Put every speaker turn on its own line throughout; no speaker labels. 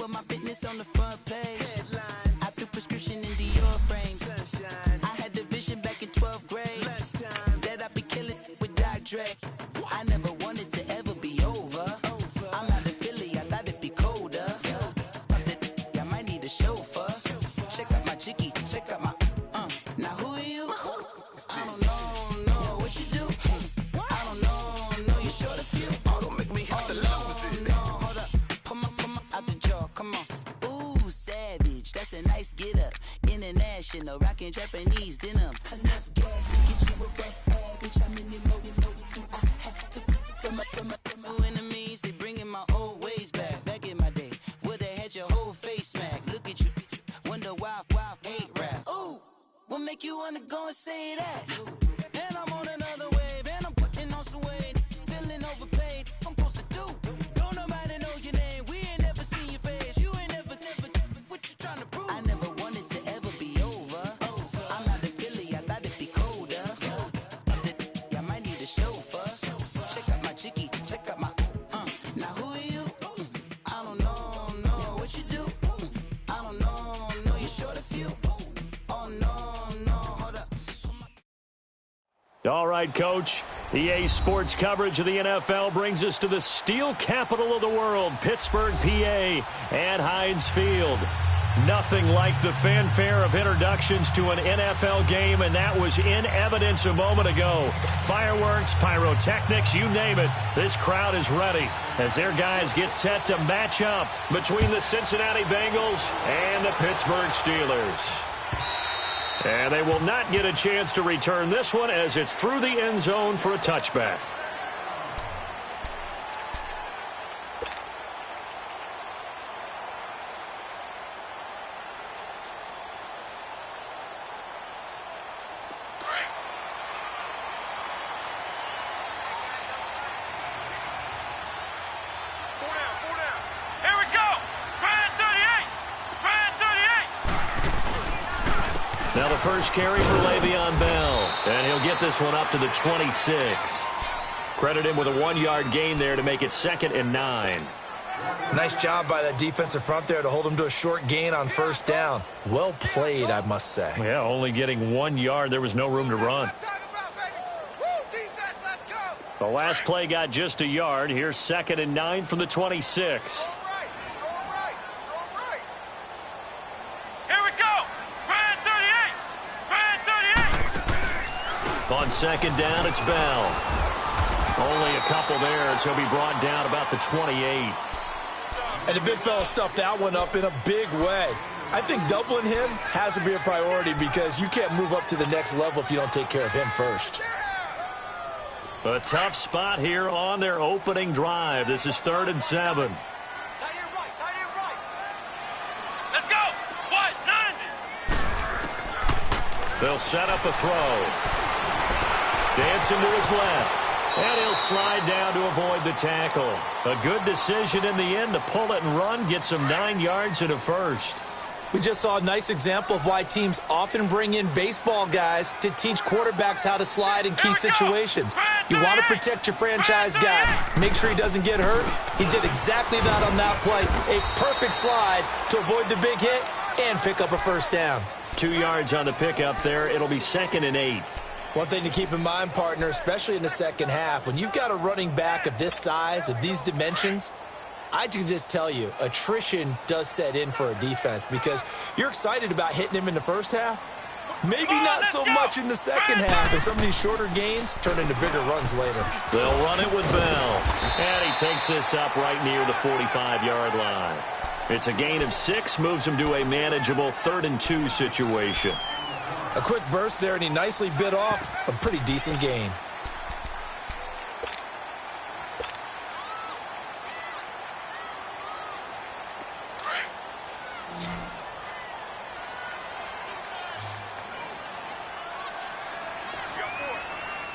put my fitness on the front page. Headlines. I threw prescription in Dior frames. Sunshine. I had the vision back in 12th grade. Lunchtime. That I'd be killing with Dr. Dre. I never wanted to ever be over. I'm out of Philly, I thought it'd be colder. I might need a chauffeur. Check out my chicky, check out my now who are you? I don't know what you do. I don't know you short a few.
Oh, don't make me have to lose it.
No, hold up, come on, out the jaw, come on. Ooh, savage, that's a nice get up. International, rockin' Japanese denim. Enough gas to get you above average. How many more do I have to from my enemies? They bringing my old ways back. Back in my day, would've had your whole face smacked. Look at you, wonder why hate rap. Ooh, what make you wanna go and say that? And I'm on another wave, and I'm putting on some weight. Feeling overpaid, I'm supposed to do. Don't nobody know your name, we ain't never seen your face. You ain't never, what you trying to prove? I never wanted to ever be over. I'm out of Philly, I thought it'd be colder. I might need a chauffeur. Check out my chicky, check out my now who are you? I don't know what you do. I don't know you're short a few. Oh no, hold up.
All right, Coach. EA Sports coverage of the NFL brings us to the steel capital of the world, Pittsburgh, PA, at Heinz Field. Nothing like the fanfare of introductions to an NFL game, and that was in evidence a moment ago. Fireworks, pyrotechnics, you name it. This crowd is ready as their guys get set to match up between the Cincinnati Bengals and the Pittsburgh Steelers. And they will not get a chance to return this one as it's through the end zone for a touchback. Now the first carry for Le'Veon Bell, and he'll get this one up to the 26. Credit him with a 1-yard gain there to make it 2nd and 9.
Nice job by that defensive front there to hold him to a short gain on first down. Well played, I must say.
Yeah, only getting 1 yard. There was no room to run. The last play got just a yard. Here's 2nd and 9 from the 26. On 2nd down, it's Bell. Only a couple there as he'll be brought down about the 28.
And the big fella stuffed that one up in a big way. I think doubling him has to be a priority because you can't move up to the next level if you don't take care of him first.
A tough spot here on their opening drive. This is 3rd and 7.
Let's go. What? 90.
They'll set up a throw. Dancing to his left. And he'll slide down to avoid the tackle. A good decision in the end to pull it and run, get some 9 yards and a first.
We just saw a nice example of why teams often bring in baseball guys to teach quarterbacks how to slide in key situations. You want to protect your franchise guy. Make sure he doesn't get hurt. He did exactly that on that play. A perfect slide to avoid the big hit and pick up a first down.
2 yards on the pickup there. It'll be 2nd and 8.
One thing to keep in mind, partner, especially in the second half, when you've got a running back of this size, of these dimensions, I can just tell you, attrition does set in for a defense because you're excited about hitting him in the first half. Maybe not so much in the second half, and some of these shorter gains turn into bigger runs later.
They'll run it with Bell, and he takes this up right near the 45-yard line. It's a gain of 6, moves him to a manageable 3rd and 2 situation.
A quick burst there, and he nicely bit off a pretty decent gain.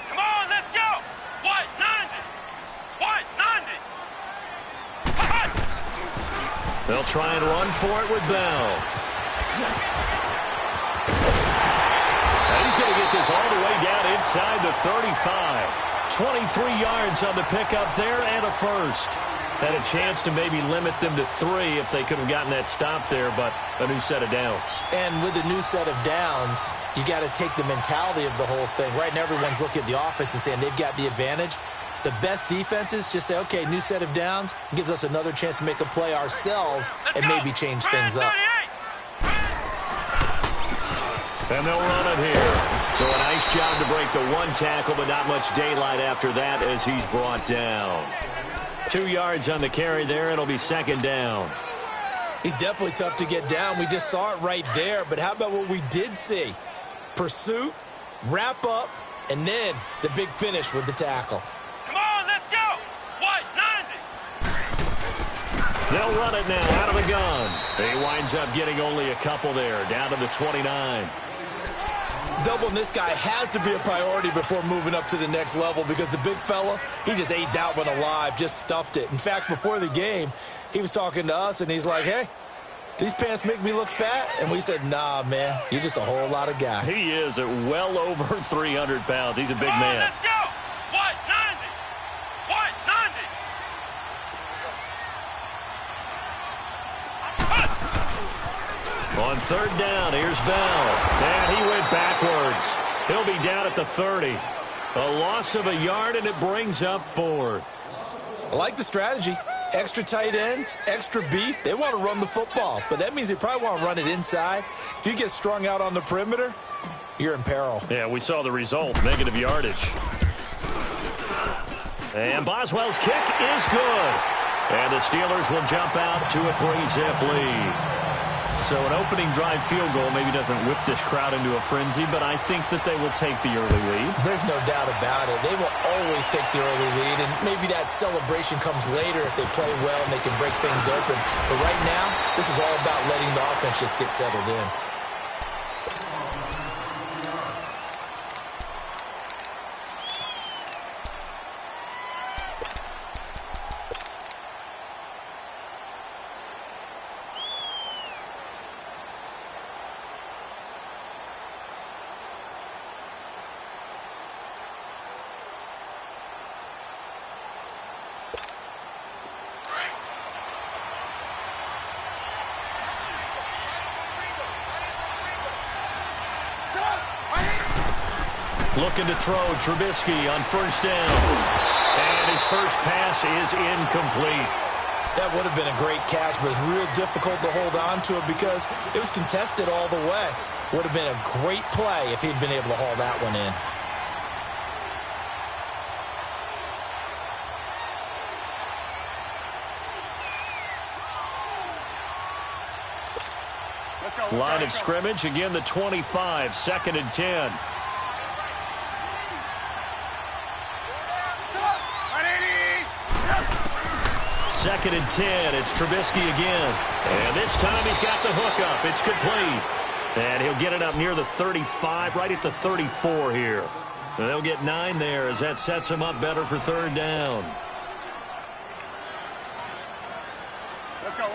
Come on, let's go. What? 90. What? 90.
They'll try and run for it with Bell. He's going to get this all the way down inside the 35. 23 yards on the pickup there and a first. Had a chance to maybe limit them to 3 if they could have gotten that stop there, but a new set of downs.
And with a new set of downs, you got to take the mentality of the whole thing. Right now, everyone's looking at the offense and saying they've got the advantage. The best defenses just say, okay, new set of downs, gives us another chance to make a play ourselves and maybe change things up.
And they'll run it here. So a nice job to break the 1 tackle, but not much daylight after that as he's brought down. 2 yards on the carry there. It'll be 2nd down.
He's definitely tough to get down. We just saw it right there. But how about what we did see? Pursuit, wrap up, and then the big finish with the tackle.
Come on, let's go. What, 90?
They'll run it now out of the gun. He winds up getting only a couple there, down to the 29.
Doubling this guy has to be a priority before moving up to the next level because the big fella, he just ate that one alive, just stuffed it. In fact, before the game, he was talking to us, and he's like, hey, these pants make me look fat? And we said, nah, man, you're just a whole lot of guy.
He is at well over 300 pounds. He's a big man.
Let's go. What, 90? What, 90?
On 3rd down, here's Bell. And he went backwards. He'll be down at the 30. A loss of a yard, and it brings up 4th.
I like the strategy. Extra tight ends, extra beef. They want to run the football, but that means they probably want to run it inside. If you get strung out on the perimeter, you're in peril.
Yeah, we saw the result, negative yardage. And Boswell's kick is good. And the Steelers will jump out to a 3-zip lead. So an opening drive field goal maybe doesn't whip this crowd into a frenzy, but I think that they will take the early lead.
There's no doubt about it. They will always take the early lead, and maybe that celebration comes later if they play well and they can break things open. But right now, this is all about letting the offense just get settled in.
Looking to throw Trubisky on 1st down. And his first pass is incomplete.
That would have been a great catch, but it's real difficult to hold on to it because it was contested all the way. Would have been a great play if he'd been able to haul that one in.
Line of scrimmage, again the 25, 2nd and 10. Second and 10. It's Trubisky again. And this time he's got the hook up. It's complete. And he'll get it up near the 35, right at the 34 here. And they'll get 9 there as that sets him up better for 3rd down.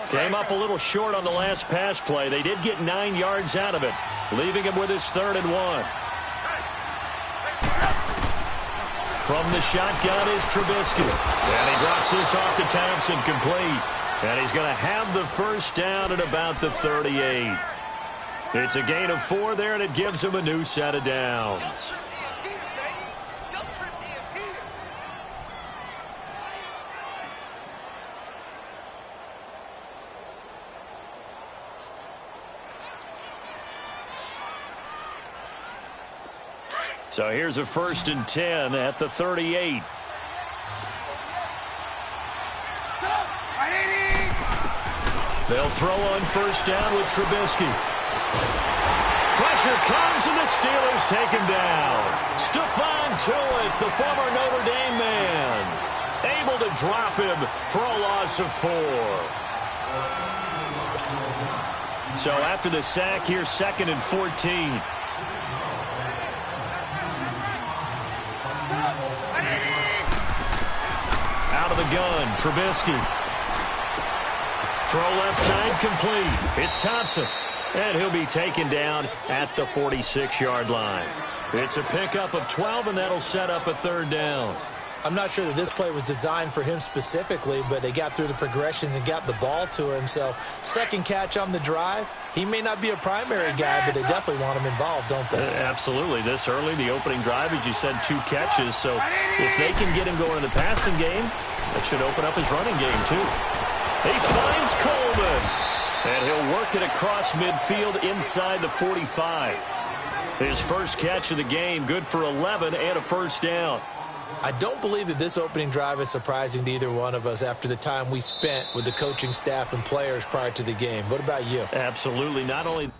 Came up a little short on the last pass play. They did get 9 yards out of it, leaving him with his 3rd and 1. From the shotgun is Trubisky. And he drops this off to Thompson, complete. And he's going to have the 1st down at about the 38. It's a gain of 4 there, and it gives him a new set of downs. So here's a 1st and 10 at the 38. They'll throw on 1st down with Trubisky. Pressure comes, and the Steelers take him down. Stephon Tuitt, the former Notre Dame man, able to drop him for a loss of 4. So after the sack, here's 2nd and 14. Out of the gun, Trubisky. Throw left side, complete. It's Thompson. And he'll be taken down at the 46-yard line. It's a pickup of 12, and that'll set up a 3rd down.
I'm not sure that this play was designed for him specifically, but they got through the progressions and got the ball to him. So second catch on the drive. He may not be a primary guy, but they definitely want him involved, don't they?
Absolutely. This early, the opening drive, as you said, 2 catches. So if they can get him going in the passing game, that should open up his running game too. He finds Coleman, and he'll work it across midfield inside the 45. His first catch of the game, good for 11 and a first down.
I don't believe that this opening drive is surprising to either one of us after the time we spent with the coaching staff and players prior to the game. What about you?
Absolutely. Not only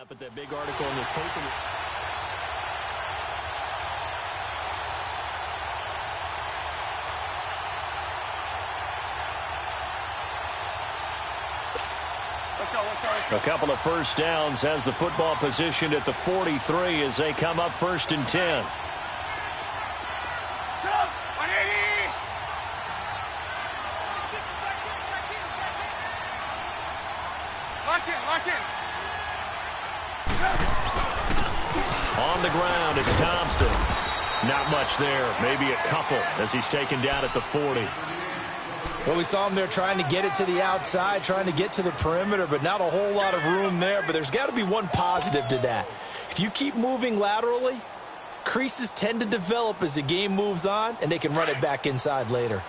But that big article in this paper. A couple of first downs, has the football positioned at the 43 as they come up 1st and 10. On the ground, it's Thompson. Not much there, maybe a couple as he's taken down at the 40.
Well, we saw him there trying to get it to the outside, trying to get to the perimeter, but not a whole lot of room there. But there's got to be one positive to that. If you keep moving laterally, creases tend to develop as the game moves on, and they can run it back inside later.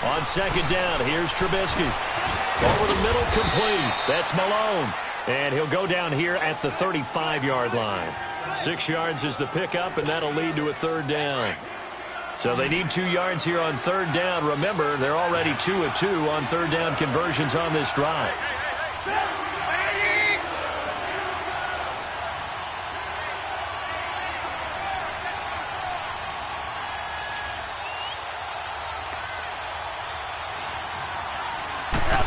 On 2nd down, here's Trubisky. Over the middle, complete. That's Malone. And he'll go down here at the 35-yard line. 6 yards is the pickup, and that'll lead to a 3rd down. So they need 2 yards here on 3rd down. Remember, they're already 2 of 2 on 3rd down conversions on this drive.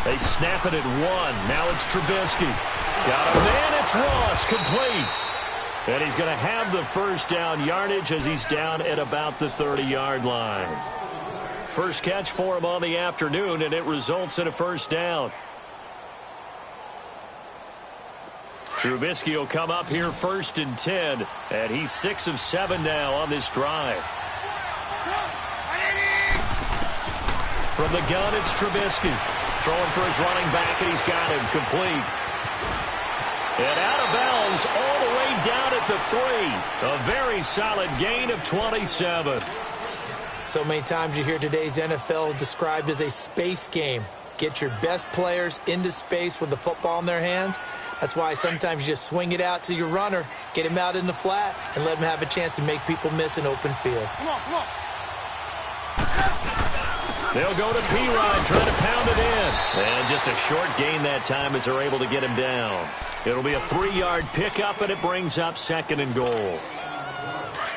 They snap it at 1. Now it's Trubisky. Got a man. It's Ross. Complete. And he's going to have the 1st down yardage as he's down at about the 30-yard line. First catch for him on the afternoon, and it results in a 1st down. Trubisky will come up here 1st and 10, and he's 6 of 7 now on this drive. From the gun, it's Trubisky. Throwing for his running back, and he's got him complete. And out of bounds all the way down at the 3. A very solid gain of 27.
So many times you hear today's NFL described as a space game. Get your best players into space with the football in their hands. That's why sometimes you just swing it out to your runner, get him out in the flat, and let him have a chance to make people miss an open field.
Come on, come on.
They'll go to P-Rod, trying to pound it in. And just a short gain that time as they're able to get him down. It'll be a 3-yard pickup, and it brings up 2nd and goal.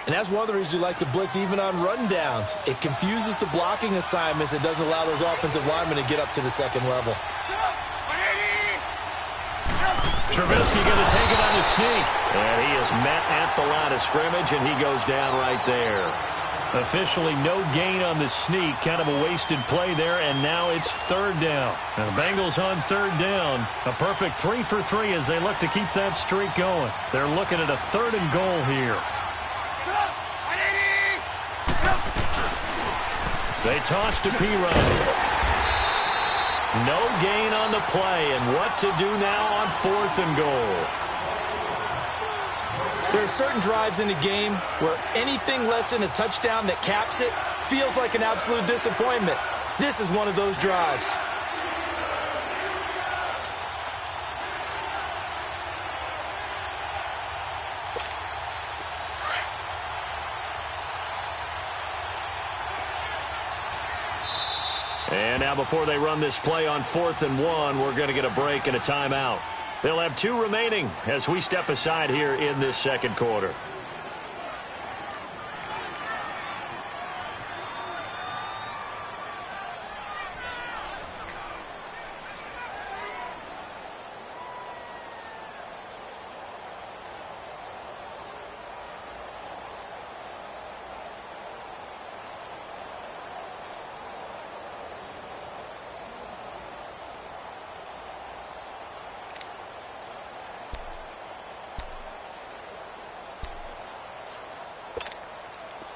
And that's one of the reasons you like to blitz even on rundowns. It confuses the blocking assignments. It doesn't allow those offensive linemen to get up to the 2nd level.
Trubisky going to take it on the sneak. And he is met at the line of scrimmage, and he goes down right there. Officially no gain on the sneak. Kind of a wasted play there, and now it's 3rd down. And the Bengals on 3rd down. A perfect 3 for 3 as they look to keep that streak going. They're looking at a 3rd and goal here. They toss to P-Rod. No gain on the play, and what to do now on 4th and goal.
There are certain drives in the game where anything less than a touchdown that caps it feels like an absolute disappointment. This is one of those drives.
And now before they run this play on 4th and 1, we're going to get a break and a timeout. They'll have 2 remaining as we step aside here in this 2nd quarter.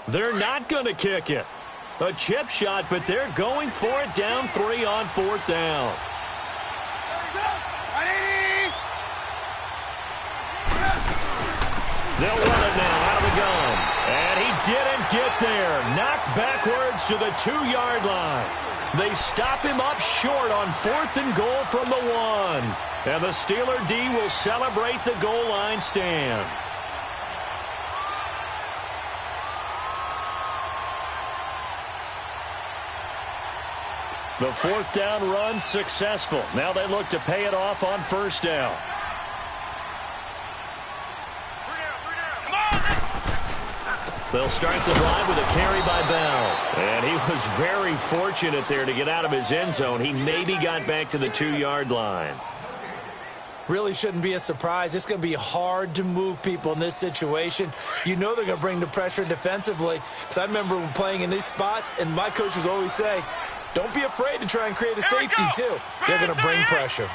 They're not going to kick it. A chip shot, but they're going for it down 3 on 4th down. They'll run it now out of the gun. And he didn't get there. Knocked backwards to the 2-yard line. They stop him up short on 4th and goal from the 1. And the Steeler D will celebrate the goal line stand. The fourth down run successful. Now they look to pay it off on first down. They'll start the drive with a carry by Bell. And he was very fortunate there to get out of his end zone. He maybe got back to the 2-yard line.
Really shouldn't be a surprise. It's going to be hard to move people in this situation. You know they're going to bring the pressure defensively. Because I remember playing in these spots, and my coaches always say, don't be afraid to try and create a safety, too. They're going to bring pressure.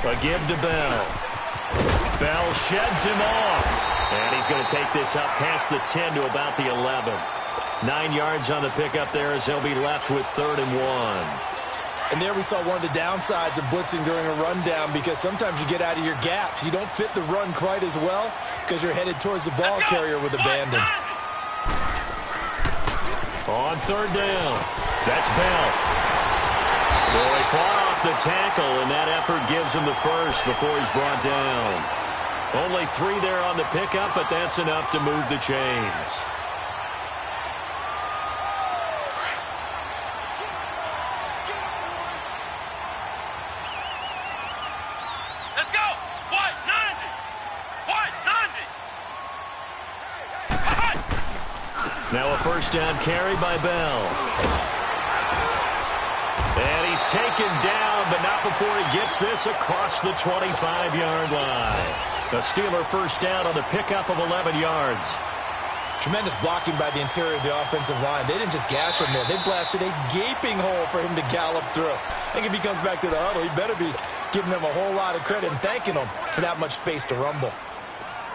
A give to Bell. Bell sheds him off. And he's going to take this up past the 10 to about the 11. 9 yards on the pickup there as they'll be left with 3rd and 1.
And there we saw one of the downsides of blitzing during a rundown, because sometimes you get out of your gaps. You don't fit the run quite as well because you're headed towards the ball carrier with abandon.
On 3rd down, that's Bell. Boy, far off the tackle, and that effort gives him the first before he's brought down. Only 3 there on the pickup, but that's enough to move the chains. Now a first down carry by Bell. And he's taken down, but not before he gets this across the 25-yard line. A Steeler first down on the pickup of 11 yards.
Tremendous blocking by the interior of the offensive line. They didn't just gash him there. They blasted a gaping hole for him to gallop through. I think if he comes back to the huddle, he better be giving them a whole lot of credit and thanking them for that much space to rumble.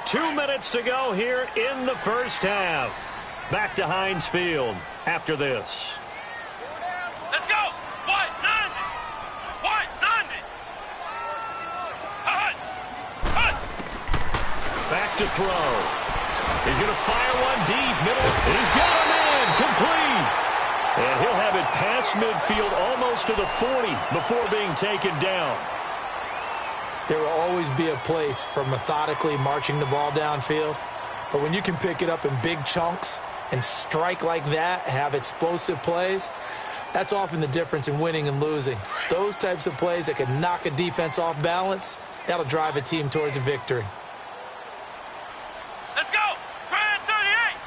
2 minutes to go here in the first half. Back to Heinz Field after this.
Let's go! White 90! White 90! Hut! Hut!
Back to throw. He's going to fire one deep, middle. He's got him in, complete. And he'll have it past midfield almost to the 40 before being taken down.
There will always be a place for methodically marching the ball downfield. But when you can pick it up in big chunks and strike like that, have explosive plays, that's often the difference in winning and losing. Those types of plays that can knock a defense off balance, that'll drive a team towards a victory.
Let's go! Grand 38!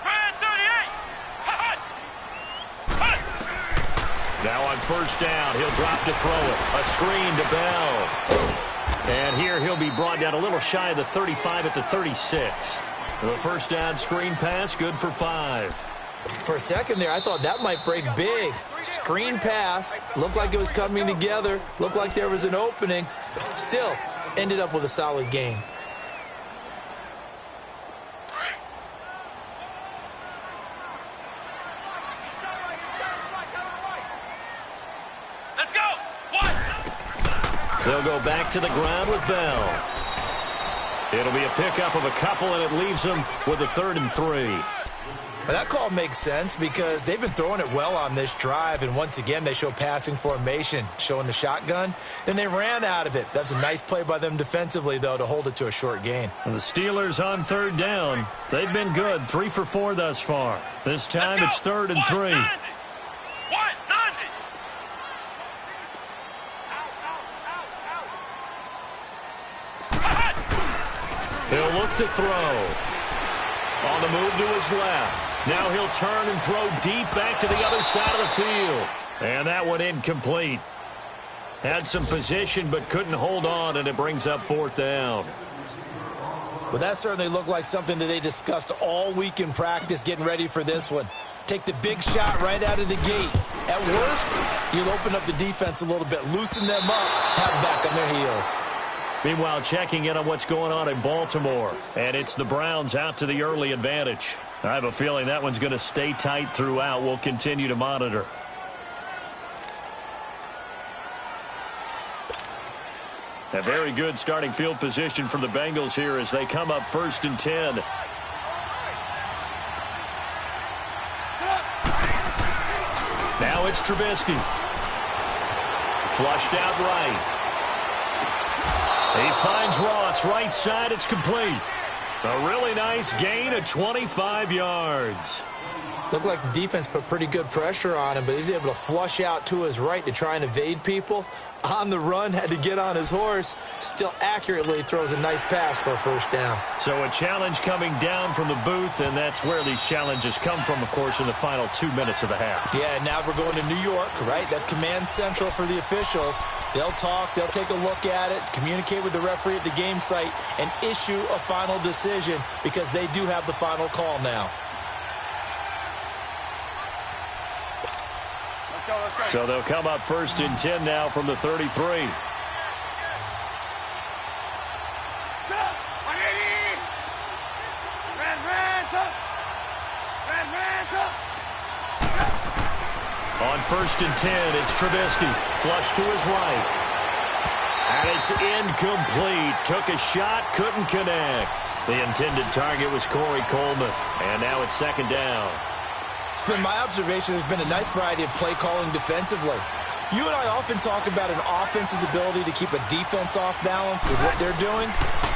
Grand 38! Hut! Hut!
Now on first down, he'll drop to throw it. A screen to Bell. And here he'll be brought down a little shy of the 35 at the 36. The first down screen pass, good for 5.
For a second there, I thought that might break big. Screen pass, looked like it was coming together, looked like there was an opening. Still, ended up with a solid gain.
Let's go! What?
They'll go back to the ground with Bell. It'll be a pickup of a couple, and it leaves them with a 3rd and 3.
Well, that call makes sense because they've been throwing it well on this drive, and once again they show passing formation, showing the shotgun. Then they ran out of it. That's a nice play by them defensively, though, to hold it to a short gain.
And the Steelers on 3rd down. They've been good, 3 for 4 thus far. This time it's 3rd and 3.
What? 90!
He'll look to throw. On the move to his left. Now he'll turn and throw deep back to the other side of the field. And that one incomplete. Had some position but couldn't hold on, and it brings up 4th down.
Well, that certainly looked like something that they discussed all week in practice getting ready for this one. Take the big shot right out of the gate. At worst, you'll open up the defense a little bit, loosen them up, have back on their heels.
Meanwhile, checking in on what's going on in Baltimore. And it's the Browns out to the early advantage. I have a feeling that one's going to stay tight throughout. We'll continue to monitor. A very good starting field position for the Bengals here as they come up 1st and 10. Now it's Trubisky. Flushed out right. He finds Ross right side. It's complete. A really nice gain of 25 yards.
Looked like the defense put pretty good pressure on him, but he's able to flush out to his right to try and evade people. On the run, had to get on his horse. Still accurately throws a nice pass for a first down.
So a challenge coming down from the booth, and that's where these challenges come from, of course, in the final 2 minutes of the half.
Yeah, now we're going to New York, right? That's command central for the officials. They'll talk, they'll take a look at it, communicate with the referee at the game site, and issue a final decision because they do have the final call now.
So they'll come up 1st and 10 now from the 33. On 1st and 10, it's Trubisky. Flush to his right. And it's incomplete. Took a shot, couldn't connect. The intended target was Corey Coleman. And now it's 2nd down.
It's been my observation there's been a nice variety of play calling defensively. You and I often talk about an offense's ability to keep a defense off balance with what they're doing.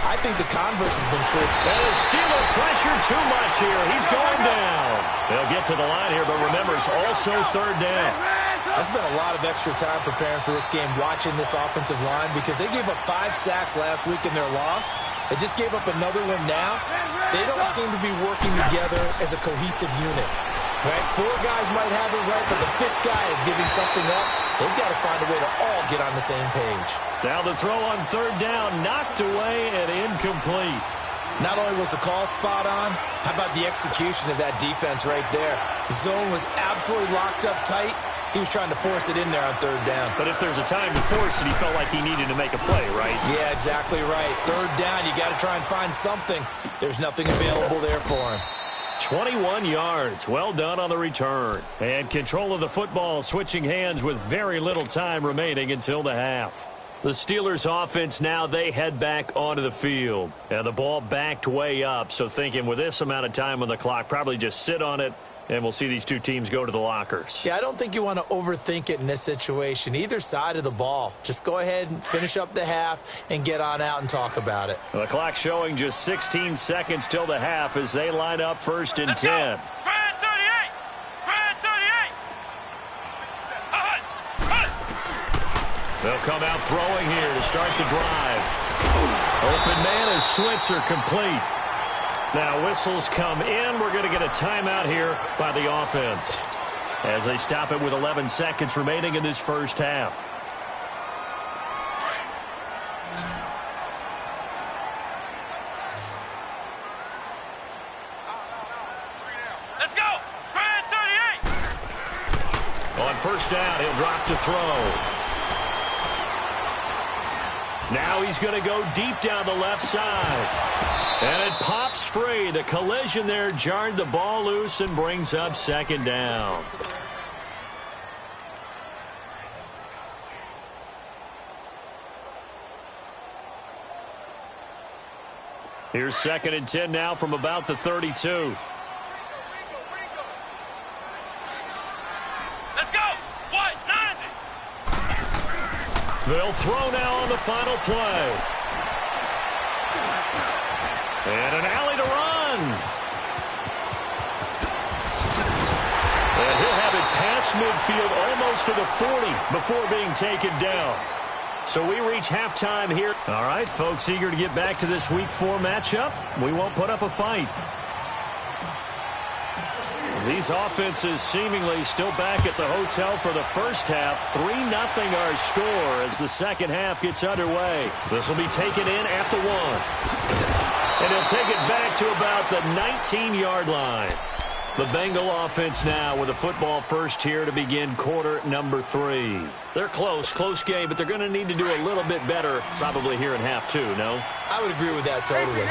I think the converse has been true.
And the Steeler pressure too much here. He's going down. They'll get to the line here, but remember, it's also 3rd down.
I spent a lot of extra time preparing for this game watching this offensive line because they gave up 5 sacks last week in their loss. They just gave up another one now. They don't seem to be working together as a cohesive unit. Right? 4 guys might have it right, but the 5th guy is giving something up. They've got to find a way to all get on the same page.
Now the throw on 3rd down, knocked away and incomplete.
Not only was the call spot on, how about the execution of that defense right there? The zone was absolutely locked up tight. He was trying to force it in there on 3rd down.
But if there's a time to force it, he felt like he needed to make a play, right?
Yeah, exactly right. 3rd down, you got to try and find something. There's nothing available there for him.
21 yards. Well done on the return. And control of the football switching hands with very little time remaining until the half. The Steelers offense now, they head back onto the field. And the ball backed way up, so thinking with this amount of time on the clock, probably just sit on it, and we'll see these two teams go to the lockers.
Yeah, I don't think you want to overthink it in this situation. Either side of the ball. Just go ahead and finish up the half and get on out and talk about it.
The clock showing just 16 seconds till the half as they line up 1st and 10.
Brad 38! Brad 38!
They'll come out throwing here to start the drive. Open man is Switzer, complete. Now whistles come in. We're going to get a timeout here by the offense as they stop it with 11 seconds remaining in this first half.
Let's go! Brad 38!
On 1st down, he'll drop to throw. Now he's going to go deep down the left side. And it pops free. The collision there jarred the ball loose and brings up 2nd down. Here's 2nd and 10 now from about the 32.
Let's go! What? 90!
They'll throw now on the final play. And an alley to run. And he'll have it past midfield almost to the 40 before being taken down. So we reach halftime here. All right, folks, eager to get back to this Week 4 matchup. We won't put up a fight. These offenses seemingly still back at the hotel for the first half. 3-0 our score as the second half gets underway. This will be taken in at the 1. And he'll take it back to about the 19-yard line. The Bengal offense now with a football first here to begin quarter number 3. They're close game, but they're going to need to do a little bit better probably here in half 2, no?
I would agree with that totally.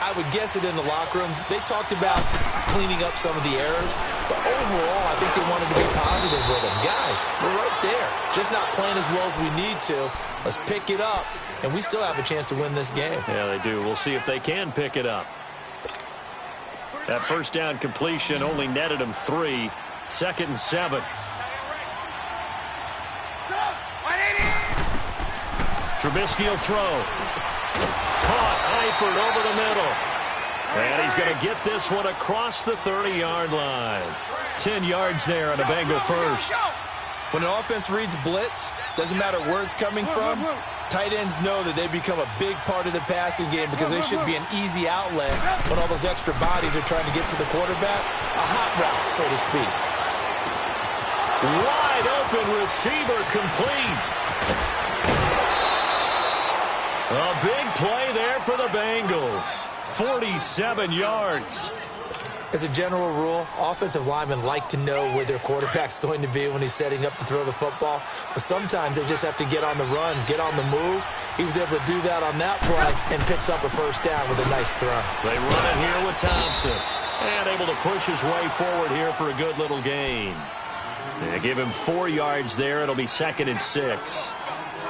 I would guess it in the locker room. They talked about cleaning up some of the errors, but overall, I think they wanted to be positive with them. Guys, we're right there. Just not playing as well as we need to. Let's pick it up, and we still have a chance to win this game.
Yeah, they do. We'll see if they can pick it up. That first down completion only netted them 3. 2nd and 7. Trubisky will throw. Caught, Eifert over the middle. And he's going to get this one across the 30-yard line. 10 yards there on a Bengal first.
When an offense reads blitz, doesn't matter where it's coming from, tight ends know that they become a big part of the passing game because they should be an easy outlet when all those extra bodies are trying to get to the quarterback. A hot route, so to speak.
Wide open receiver complete. A big play there for the Bengals. 47 yards.
As a general rule, offensive linemen like to know where their quarterback's going to be when he's setting up to throw the football. But sometimes they just have to get on the run, get on the move. He was able to do that on that play and picks up a first down with a nice throw.
They run it here with Thompson. And able to push his way forward here for a good little gain. They give him 4 yards there. It'll be 2nd and 6.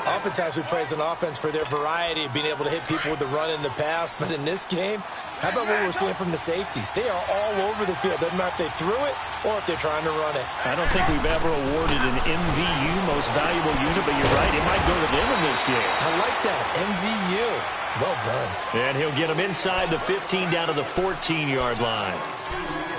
Oftentimes we praise an offense for their variety of being able to hit people with the run in the pass. But in this game, how about what we're seeing from the safeties? They are all over the field. Doesn't matter if they threw it or if they're trying to run it.
I don't think we've ever awarded an MVU, most valuable unit, but you're right. It might go to them in this game.
I like that. MVU. Well done.
And he'll get him inside the 15 down to the 14-yard line.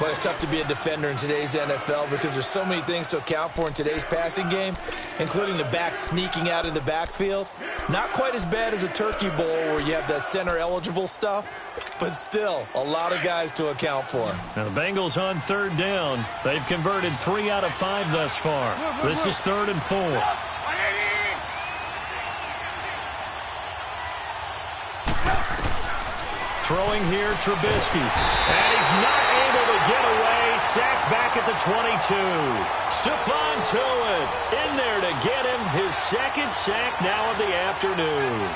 Well, it's tough to be a defender in today's NFL because there's so many things to account for in today's passing game, including the back sneaking out of the backfield. Not quite as bad as a turkey bowl where you have that center-eligible stuff, but still a lot of guys to account for.
Now the Bengals on 3rd down. They've converted 3 out of 5 thus far. This is 3rd and 4. Throwing here, Trubisky. And he's not able to get away. Sacked back at the 22. Stephon Tuitt in there to get him his 2nd sack now of the afternoon.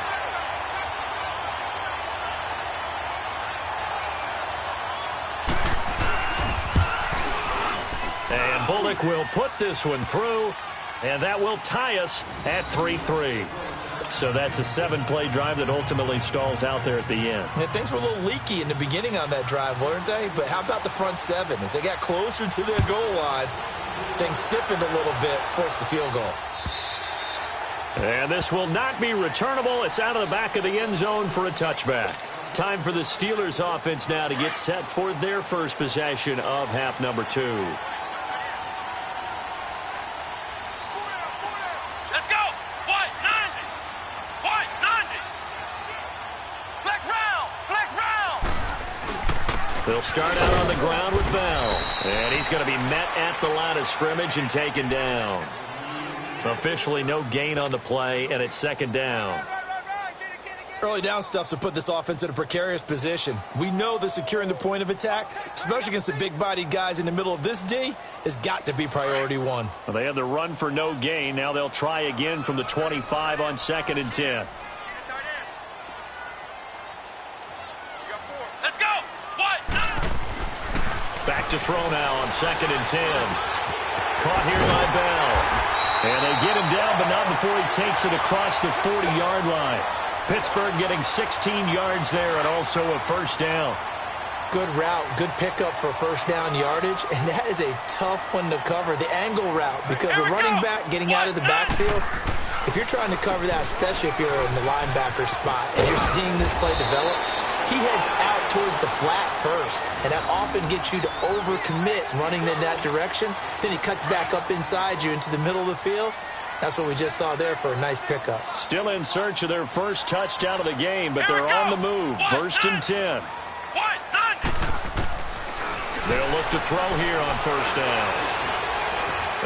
And Bullock will put this one through. And that will tie us at 3-3. So that's a 7-play drive that ultimately stalls out there at the end.
Yeah, things were a little leaky in the beginning on that drive, weren't they? But how about the front 7? As they got closer to their goal line, things stiffened a little bit, forced the field goal.
And this will not be returnable. It's out of the back of the end zone for a touchback. Time for the Steelers offense now to get set for their first possession of half number 2. They'll start out on the ground with Bell. And he's going to be met at the line of scrimmage and taken down. Officially no gain on the play, and it's 2nd down.
Early down stuff to put this offense in a precarious position. We know that securing the point of attack, especially against the big-bodied guys in the middle of this D, has got to be priority 1.
Well, they had the run for no gain. Now they'll try again from the 25 on 2nd and 10. Back to throw now on 2nd and 10. Caught here by Bell. And they get him down, but not before he takes it across the 40-yard line. Pittsburgh getting 16 yards there and also a first down.
Good route, good pickup for first down yardage, and that is a tough one to cover, the angle route, because a running back getting out of the backfield, if you're trying to cover that, especially if you're in the linebacker spot, and you're seeing this play develop, he heads out towards the flat first, and that often gets you to overcommit running in that direction. Then he cuts back up inside you into the middle of the field. That's what we just saw there for a nice pickup.
Still in search of their first touchdown of the game, but they're on the move. 1st and 10. They'll look to throw here on first down.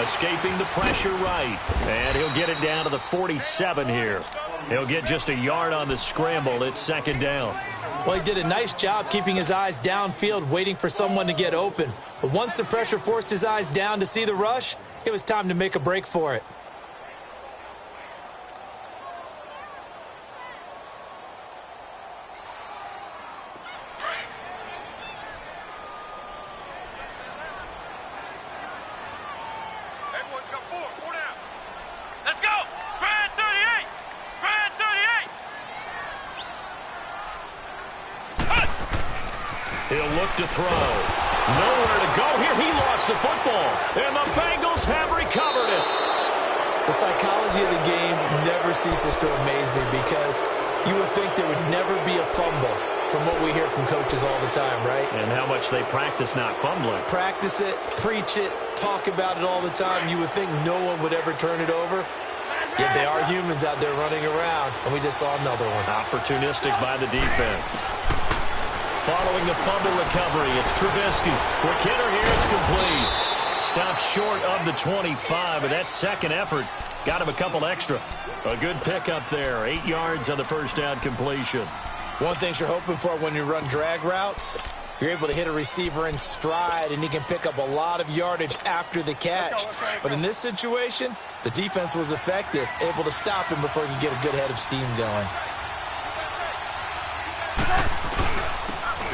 Escaping the pressure right. And he'll get it down to the 47 here. He'll get just a yard on the scramble. It's 2nd down.
Well, he did a nice job keeping his eyes downfield, waiting for someone to get open. But once the pressure forced his eyes down to see the rush, it was time to make a break for it.
He'll look to throw. Nowhere to go here. He lost the football. And the Bengals have recovered it.
The psychology of the game never ceases to amaze me because you would think there would never be a fumble from what we hear from coaches all the time, right?
And how much they practice not fumbling.
Practice it, preach it, talk about it all the time. You would think no one would ever turn it over. Yet they are humans out there running around, and we just saw another one.
Opportunistic by the defense. Following the fumble recovery, it's Trubisky. Quick hitter here, it's complete. Stopped short of the 25, but that second effort got him a couple extra. A good pickup there, 8 yards on the first down completion.
One thing you're hoping for when you run drag routes, you're able to hit a receiver in stride, and he can pick up a lot of yardage after the catch. But in this situation, the defense was effective, able to stop him before he could get a good head of steam going.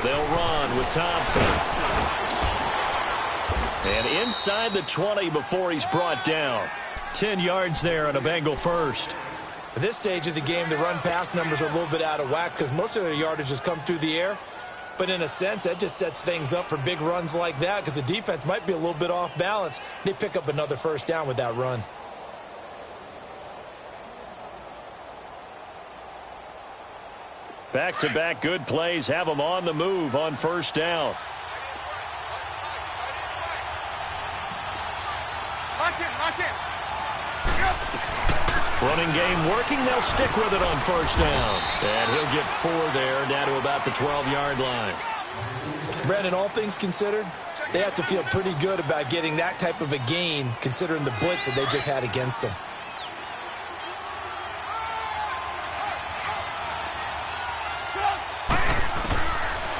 They'll run with Thompson. And inside the 20 before he's brought down. 10 yards there on a Bengal first.
At this stage of the game, the run-pass numbers are a little bit out of whack because most of their yardage has come through the air. But in a sense, that just sets things up for big runs like that because the defense might be a little bit off balance. They pick up another first down with that run.
Back-to-back good plays have them on the move on first down. Running game working. They'll stick with it on first down. And he'll get 4 there, down to about the 12-yard line.
Brandon, all things considered, they have to feel pretty good about getting that type of a gain considering the blitz that they just had against them.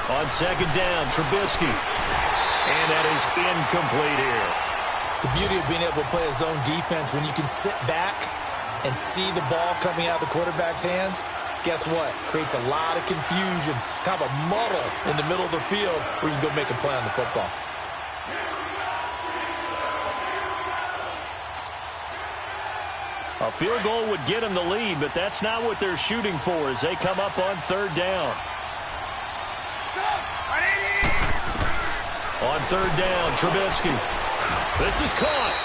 On second down, Trubisky. And that is incomplete here.
The beauty of being able to play a zone defense when you can sit back and see the ball coming out of the quarterback's hands, guess what? Creates a lot of confusion, kind of a muddle in the middle of the field where you can go make a play on the football.
A field goal would get them the lead, but that's not what they're shooting for as they come up on third down. On third down, Trubisky. This is caught,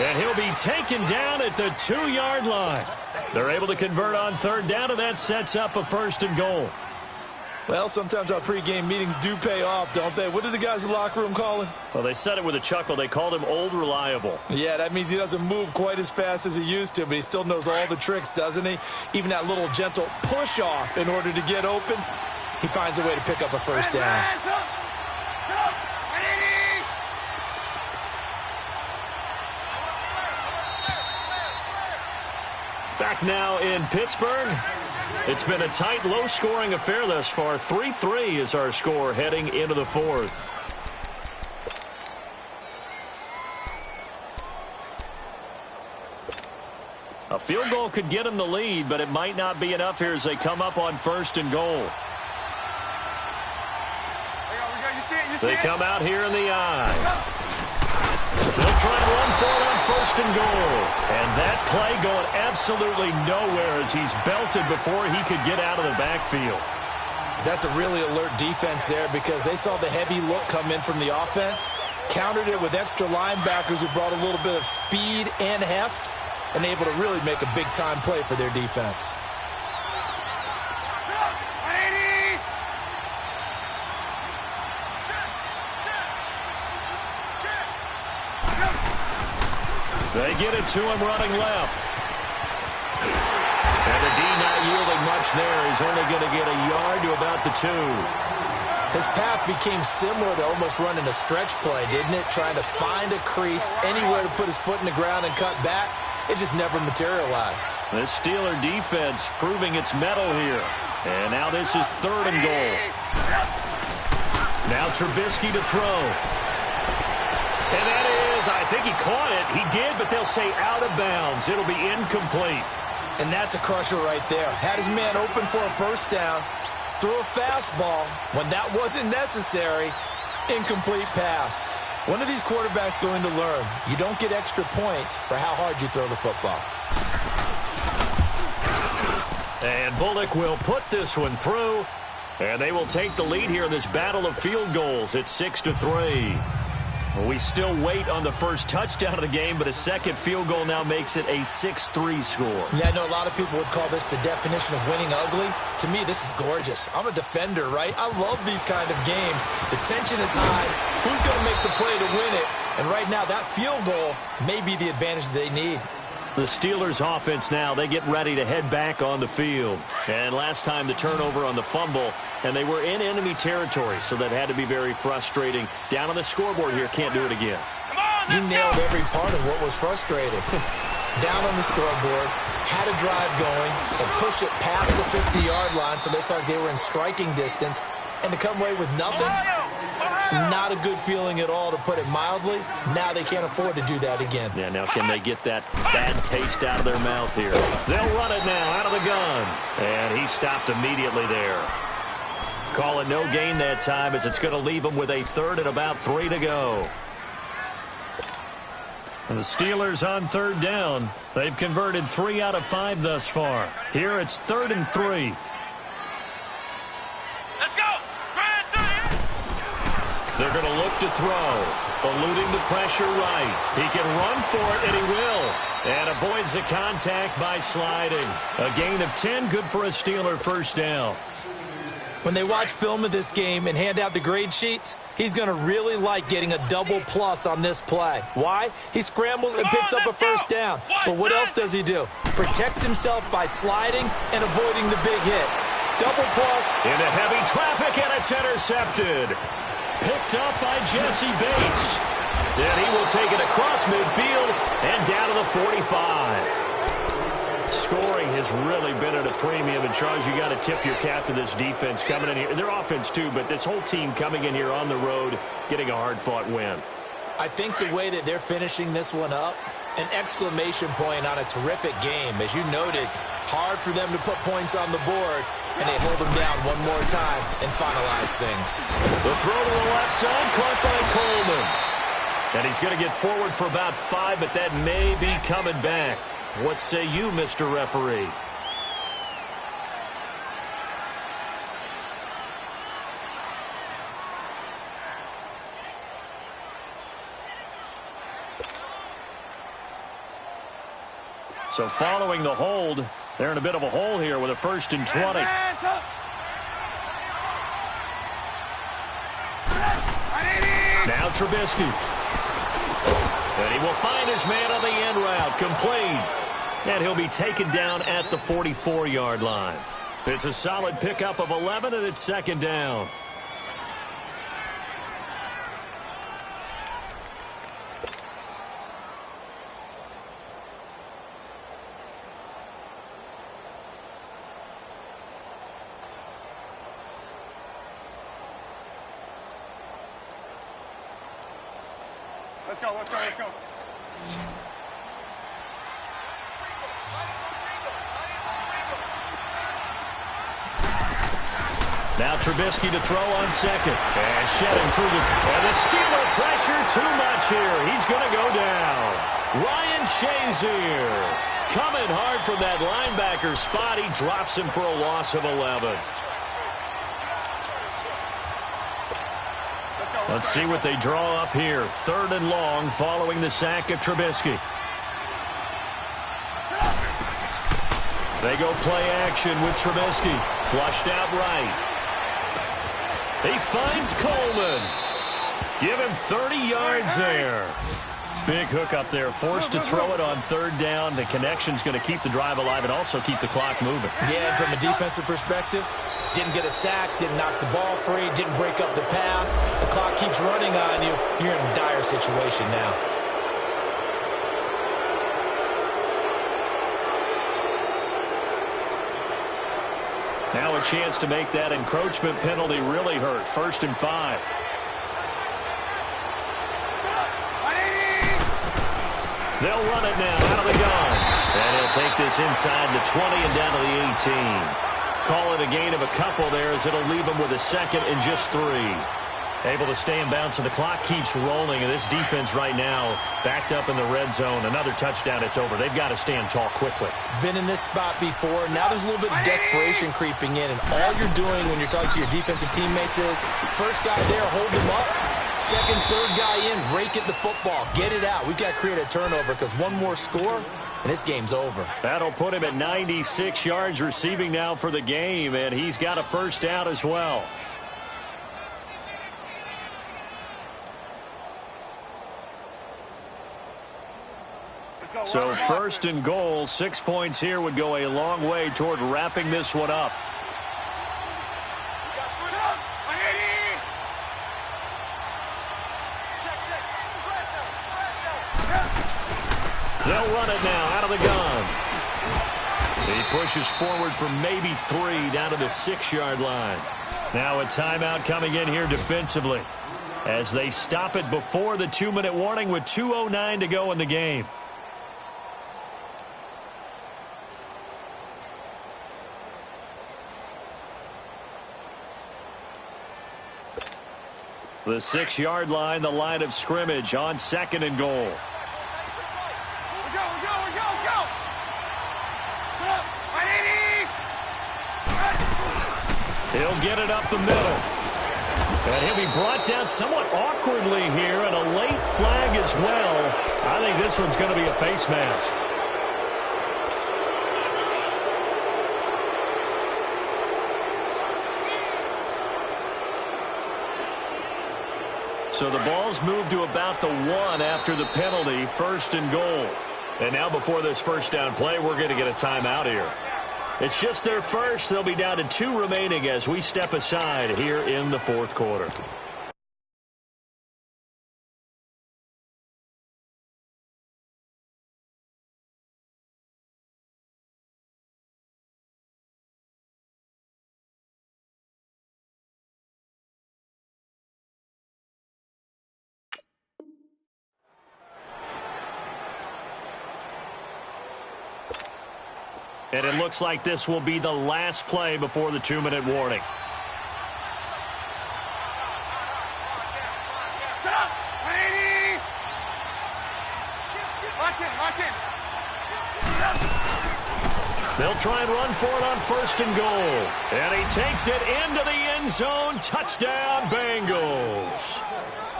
and he'll be taken down at the 2-yard line. They're able to convert on third down, and that sets up a first and goal.
Well, sometimes our pregame meetings do pay off, don't they? What did the guys in the locker room call him?
Well, they said it with a chuckle. They called him Old Reliable.
Yeah, that means he doesn't move quite as fast as he used to, but he still knows all the tricks, doesn't he? Even that little gentle push-off in order to get open, he finds a way to pick up a first down.
Back now in Pittsburgh. It's been a tight, low-scoring affair thus far. 3-3 is our score heading into the fourth. A field goal could get them the lead, but it might not be enough here as they come up on first and goal. They come out here in the eye. They'll try and run for it on first and goal. And that play going absolutely nowhere as he's belted before he could get out of the backfield.
That's a really alert defense there because they saw the heavy look come in from the offense, countered it with extra linebackers who brought a little bit of speed and heft, and able to really make a big-time play for their defense.
They get it to him running left. And the D not yielding much there. He's only going to get a yard to about the 2.
His path became similar to almost running a stretch play, didn't it? Trying to find a crease, anywhere to put his foot in the ground and cut back. It just never materialized.
This Steeler defense proving its mettle here. And now this is third and goal. Now Trubisky to throw. And that is, I think he caught it. He did, but they'll say out of bounds. It'll be incomplete.
And that's a crusher right there. Had his man open for a first down, threw a fastball. When that wasn't necessary, incomplete pass. One of these quarterbacks going to learn, you don't get extra points for how hard you throw the football.
And Bullock will put this one through. And they will take the lead here in this battle of field goals at 6-3. Well, we still wait on the first touchdown of the game, but a second field goal now makes it a 6-3 score.
Yeah, I know a lot of people would call this the definition of winning ugly. To me, this is gorgeous. I'm a defender, right? I love these kind of games. The tension is high. Who's going to make the play to win it? And right now, that field goal may be the advantage they need.
The Steelers offense now, they get ready to head back on the field. And last time the turnover on the fumble, and they were in enemy territory, so that had to be very frustrating. Down on the scoreboard here, can't do it again.
You nailed every part of what was frustrating. Down on the scoreboard, had a drive going, and pushed it past the 50-yard line so they thought they were in striking distance, and to come away with nothing, not a good feeling at all, to put it mildly. Now they can't afford to do that again.
Yeah, now can they get that bad taste out of their mouth here? They'll run it now out of the gun. And he stopped immediately there. Call it no gain that time, as it's going to leave them with a third and about 3 to go. And the Steelers on third down. They've converted 3 out of 5 thus far. Here it's 3rd and 3. They're going to look to throw, eluding the pressure right. He can run for it, and he will. And avoids the contact by sliding. A gain of 10, good for a Steeler first down.
When they watch film of this game and hand out the grade sheets, he's going to really like getting a double plus on this play. Why? He scrambles and picks up a first down. But what else does he do? Protects himself by sliding and avoiding the big hit. Double plus.
Into heavy traffic, and it's intercepted. Picked up by Jesse Bates. And he will take it across midfield and down to the 45. Scoring has really been at a premium. And, Charles, you got to tip your cap to this defense coming in here. Their offense, too, but this whole team coming in here on the road, getting a hard-fought win.
I think the way that they're finishing this one up, an exclamation point on a terrific game. As you noted, hard for them to put points on the board, and they hold them down one more time and finalize things.
The throw to the left side, caught by Coleman. And he's going to get forward for about 5, but that may be coming back. What say you, Mr. Referee? So following the hold, they're in a bit of a hole here with a 1st and 20. Now Trubisky. And he will find his man on the end route, complete. And he'll be taken down at the 44-yard line. It's a solid pickup of 11, and it's 2nd down.
Let's go, let's go, let's go.
Now Trubisky to throw on 2nd. And shedding through the... And the Steeler pressure too much here. He's going to go down. Ryan Shazier coming hard from that linebacker spot. He drops him for a loss of 11. Let's see what they draw up here. 3rd and long following the sack of Trubisky. They go play action with Trubisky. Flushed out right. He finds Coleman. Give him 30 yards there. Big hook up there. Forced to throw it on 3rd down. The connection's going to keep the drive alive and also keep the clock moving.
Yeah, and from a defensive perspective, didn't get a sack, didn't knock the ball free, didn't break up the pass. The clock keeps running on you. You're in a dire situation now.
Now a chance to make that encroachment penalty really hurt. 1st and 5. They'll run it now out of the gun. And he'll take this inside the 20 and down to the 18. Call it a gain of a couple there, as it'll leave them with a 2nd and just 3. Able to stay in bounds, and the clock keeps rolling. And this defense right now backed up in the red zone. Another touchdown, it's over. They've got to stand tall quickly.
Been in this spot before. Now there's a little bit of desperation creeping in. And all you're doing when you're talking to your defensive teammates is, first guy there, hold him up. Second, third guy in, rake at the football. Get it out. We've got to create a turnover because one more score, and this game's over.
That'll put him at 96 yards receiving now for the game, and he's got a first down as well. So first and goal, 6 points here would go a long way toward wrapping this one up. They'll run it now out of the gun. He pushes forward for maybe 3 down to the 6-yard line. Now a timeout coming in here defensively as they stop it before the 2-minute warning with 2:09 to go in the game. The 6-yard line, the line of scrimmage on second and goal. He'll get it up the middle. And he'll be brought down somewhat awkwardly here, and a late flag as well. I think this one's going to be a face mask. So the ball's moved to about the 1 after the penalty, first and goal. And now before this first down play, we're going to get a timeout here. It's just their first. They'll be down to 2 remaining as we step aside here in the fourth quarter. And it looks like this will be the last play before the 2-minute warning. They'll try and run for it on first and goal. And he takes it into the end zone. Touchdown, Bengals.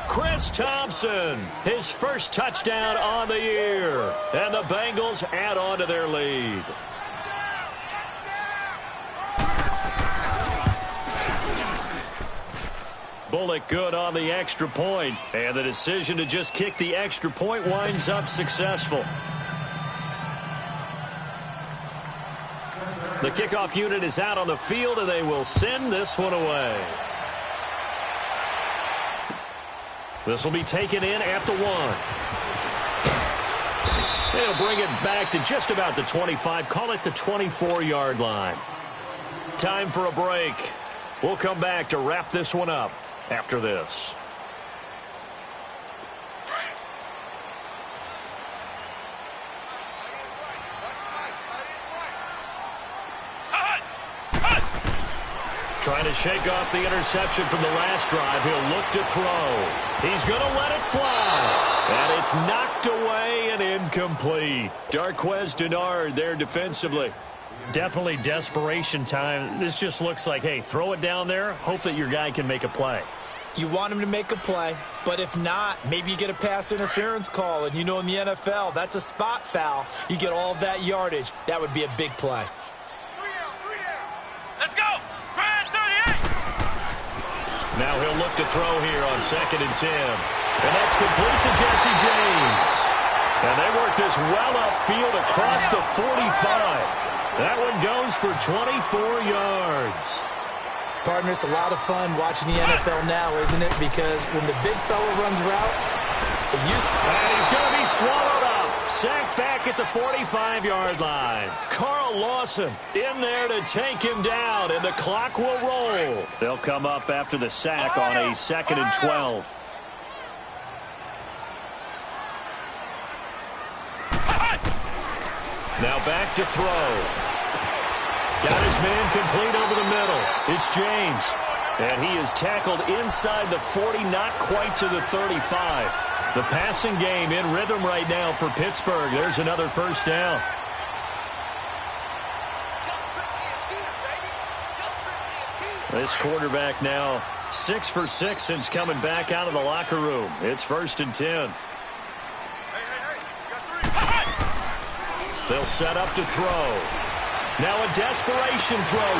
Chris Thompson, his first touchdown on the year. And the Bengals add on to their lead. Bullock good on the extra point, and the decision to just kick the extra point winds up successful. The kickoff unit is out on the field, and they will send this one away. This will be taken in at the 1. They'll bring it back to just about the 25, call it the 24-yard line. Time for a break. We'll come back to wrap this one up after this. Trying to shake off the interception from the last drive. He'll look to throw. He's going to let it fly. And it's knocked away and incomplete. Darquez Denard there defensively. Definitely desperation time. This just looks like, hey, throw it down there. Hope that your guy can make a play.
You want him to make a play, but if not, maybe you get a pass interference call. And you know in the NFL, that's a spot foul. You get all of that yardage. That would be a big play.
Let's go! Brad 38!
Now he'll look to throw here on 2nd and 10. And that's complete to Jesse James. And they work this well upfield across the 45. That one goes for 24 yards.
Partner, it's a lot of fun watching the NFL now, isn't it? Because when the big fella runs routes, it used to...
And he's going to be swallowed up. Sacked back at the 45-yard line. Carl Lawson in there to take him down, and the clock will roll. They'll come up after the sack on a 2nd and 12. Now back to throw. Got his man complete over the middle. It's James. And he is tackled inside the 40, not quite to the 35. The passing game in rhythm right now for Pittsburgh. There's another first down. This quarterback now 6 for 6 since coming back out of the locker room. It's 1st and 10. They'll set up to throw. Now a desperation throw.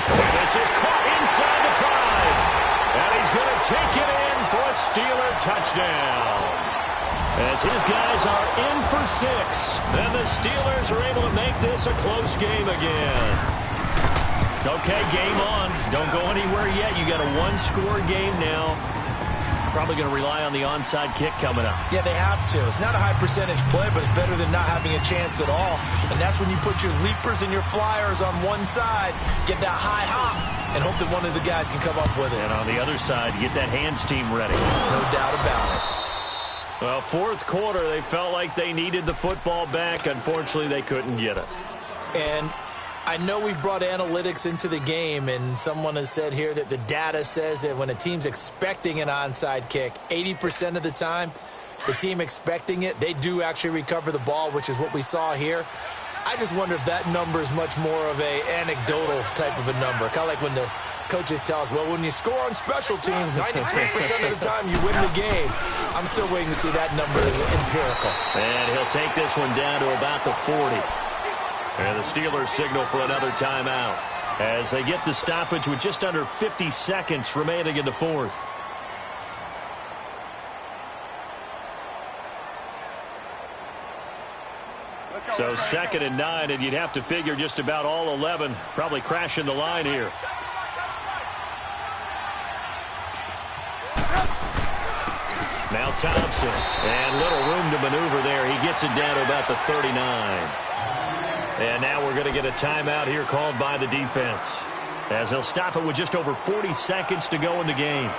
This is caught inside the 5. And he's going to take it in for a Steeler touchdown. As his guys are in for 6. And the Steelers are able to make this a close game again. Okay, game on. Don't go anywhere yet. You got a one-score game now. Probably going to rely on the onside kick coming up.
Yeah, they have to. It's not a high percentage play, but it's better than not having a chance at all. And that's when you put your leapers and your flyers on one side, get that high hop, and hope that one of the guys can come up with it.
And on the other side, you get that hands team ready.
No doubt about it.
Well, 4th quarter, they felt like they needed the football back. Unfortunately, they couldn't get it.
And I know we brought analytics into the game, and someone has said here that the data says that when a team's expecting an onside kick, 80% of the time, the team expecting it, they do actually recover the ball, which is what we saw here. I just wonder if that number is much more of a anecdotal type of a number. Kind of like when the coaches tell us, well, when you score on special teams, 93% of the time you win the game. I'm still waiting to see that number as empirical.
And he'll take this one down to about the 40. And the Steelers signal for another timeout as they get the stoppage with just under 50 seconds remaining in the 4th. So 2nd and 9, and you'd have to figure just about all 11 probably crashing the line here. Now Thompson, and little room to maneuver there. He gets it down to about the 39. And now we're going to get a timeout here called by the defense, as they'll stop it with just over 40 seconds to go in the game.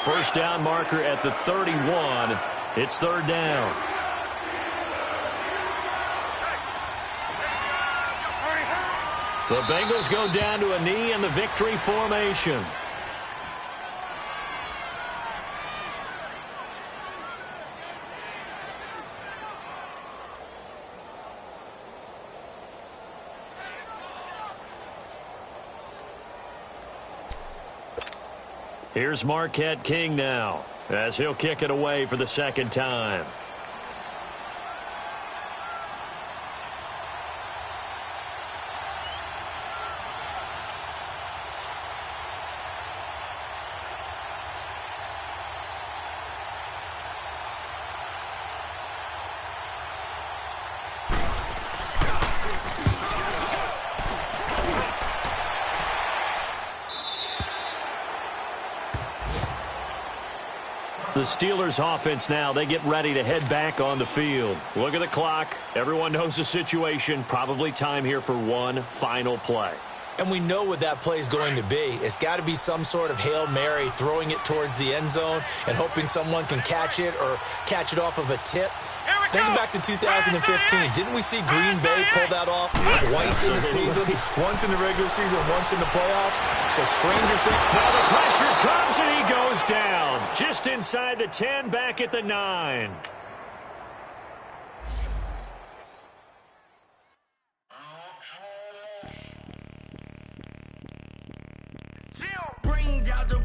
1st down marker at the 31. It's 3rd down. The Bengals go down to a knee in the victory formation. Here's Marquette King now, as he'll kick it away for the 2nd time. The Steelers offense now, they get ready to head back on the field. Look at the clock. Everyone knows the situation. Probably time here for one final play.
And we know what that play is going to be. It's got to be some sort of Hail Mary, throwing it towards the end zone and hoping someone can catch it or catch it off of a tip. Thinking back to 2015, didn't we see Green Bay pull that off twice in the season? Once in the regular season, once in the playoffs. So stranger things.
Now the pressure comes and he goes down. Just inside the 10, back at the 9.
Bring out the